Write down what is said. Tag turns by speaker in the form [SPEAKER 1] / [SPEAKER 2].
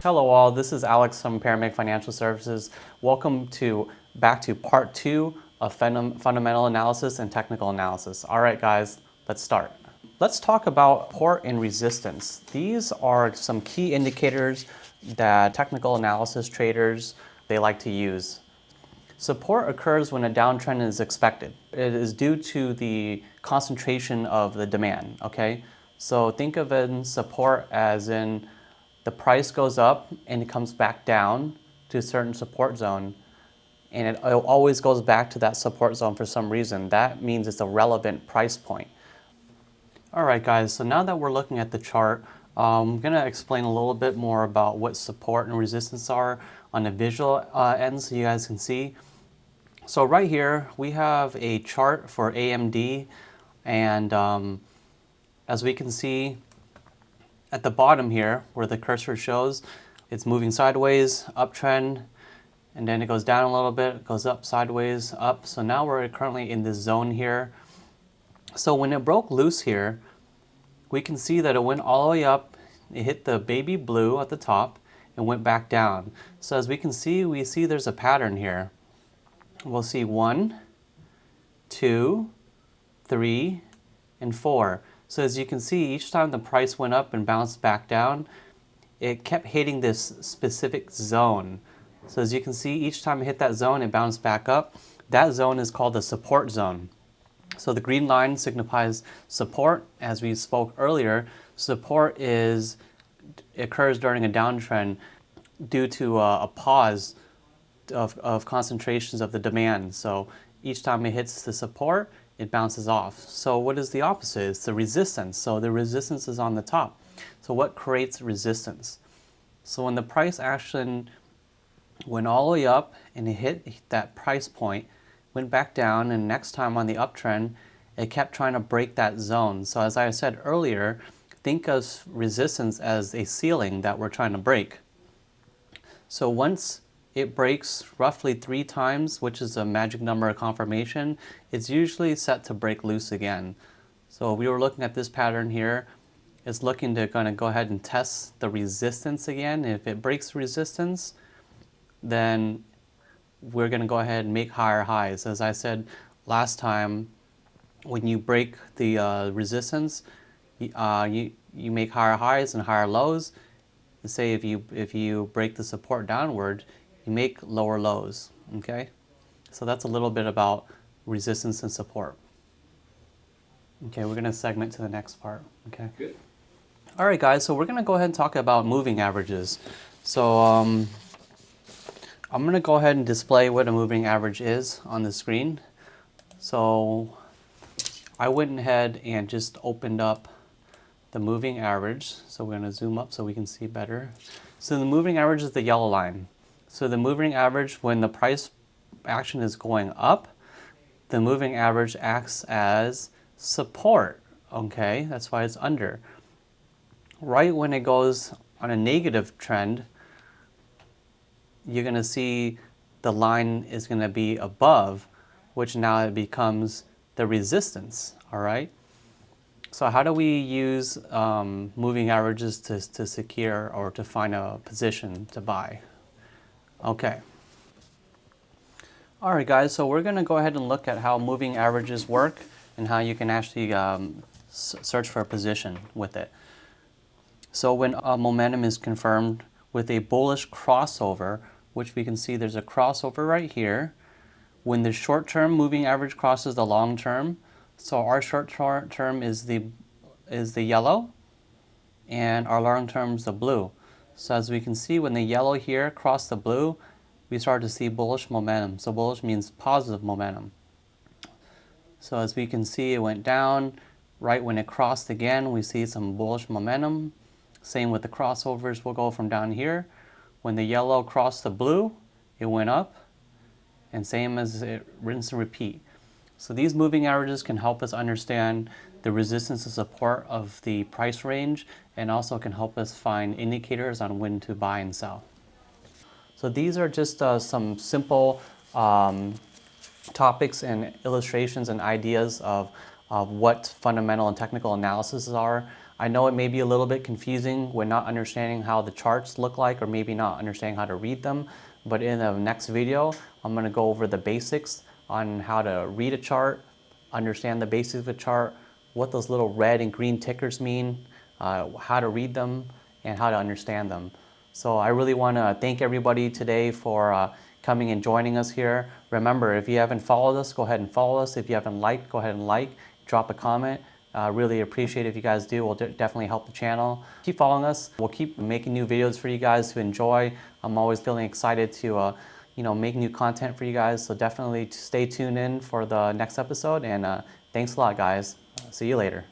[SPEAKER 1] Hello all, this is Alex from Paramedic Financial Services. Welcome back to part 2 of fundamental analysis and technical analysis. All right guys, let's start. Let's talk about support and resistance. These are some key indicators that technical analysis traders, they like to use. Support occurs when a downtrend is expected. It is due to the concentration of the demand, okay? So think of support as in the price goes up and it comes back down to a certain support zone, and it always goes back to that support zone for some reason. That means it's a relevant price point. All right guys, so now that we're looking at the chart, I'm going to explain a little bit more about what support and resistance are on the visual end so you guys can see. So right here we have a chart for AMD, and as we can see at the bottom here where the cursor shows, it's moving sideways, uptrend, and then it goes down a little bit, goes up, sideways, up. So now we're currently in this zone here. So when it broke loose here, we can see that it went all the way up, it hit the baby blue at the top, and went back down. So as we see there's a pattern here. We'll see 1, 2, 3, and 4. So as you can see, each time the price went up and bounced back down, it kept hitting this specific zone. So as you can see, each time it hit that zone, it bounced back up. That zone is called the support zone. So the green line signifies support. As we spoke earlier, support occurs during a downtrend due to a pause of concentrations of the demand. So each time it hits the support, it bounces off. So what is the opposite? It's the resistance. So the resistance is on the top. So what creates resistance? So when the price action went all the way up and it hit that price point, went back down, and next time on the uptrend, it kept trying to break that zone. So as I said earlier, think of resistance as a ceiling that we're trying to break. So once it breaks roughly 3 times, which is a magic number of confirmation, it's usually set to break loose again. So we were looking at this pattern here. It's looking to kind of go ahead and test the resistance again. If it breaks resistance, then we're going to go ahead and make higher highs. As I said last time, when you break the resistance, you make higher highs and higher lows. Say if you break the support downward, you make lower lows, okay? So that's a little bit about resistance and support. Okay, we're gonna segment to the next part, okay?
[SPEAKER 2] Good.
[SPEAKER 1] All right, guys, so we're gonna go ahead and talk about moving averages. So I'm gonna go ahead and display what a moving average is on the screen. So I went ahead and just opened up the moving average. So we're gonna zoom up so we can see better. So the moving average is the yellow line. So the moving average, when the price action is going up, the moving average acts as support, okay? That's why it's under. Right when it goes on a negative trend, you're gonna see the line is gonna be above, which now it becomes the resistance, all right? So how do we use moving averages to secure or to find a position to buy? Okay. All right, guys, so we're going to go ahead and look at how moving averages work and how you can actually search for a position with it. So when a momentum is confirmed with a bullish crossover, which we can see there's a crossover right here, when the short-term moving average crosses the long-term, so our short-term is the yellow, and our long-term is the blue. So as we can see, when the yellow here crossed the blue, we start to see bullish momentum. So bullish means positive momentum. So as we can see, it went down. Right when it crossed again, we see some bullish momentum. Same with the crossovers. We'll go from down here. When the yellow crossed the blue, it went up. And same as it rinse and repeat. So these moving averages can help us understand the resistance and support of the price range, and also can help us find indicators on when to buy and sell. So these are just some simple topics and illustrations and ideas of what fundamental and technical analysis are. I know it may be a little bit confusing when not understanding how the charts look like or maybe not understanding how to read them, but in the next video, I'm going to go over the basics on how to read a chart, understand the basics of a chart, what those little red and green tickers mean, how to read them, and how to understand them. So I really want to thank everybody today for coming and joining us here. Remember, if you haven't followed us, go ahead and follow us. If you haven't liked, go ahead and like, drop a comment. Really appreciate it if you guys do. Will definitely help the channel. Keep following us. We'll keep making new videos for you guys to enjoy. I'm always feeling excited to make new content for you guys. So definitely stay tuned in for the next episode. And thanks a lot, guys. See you later.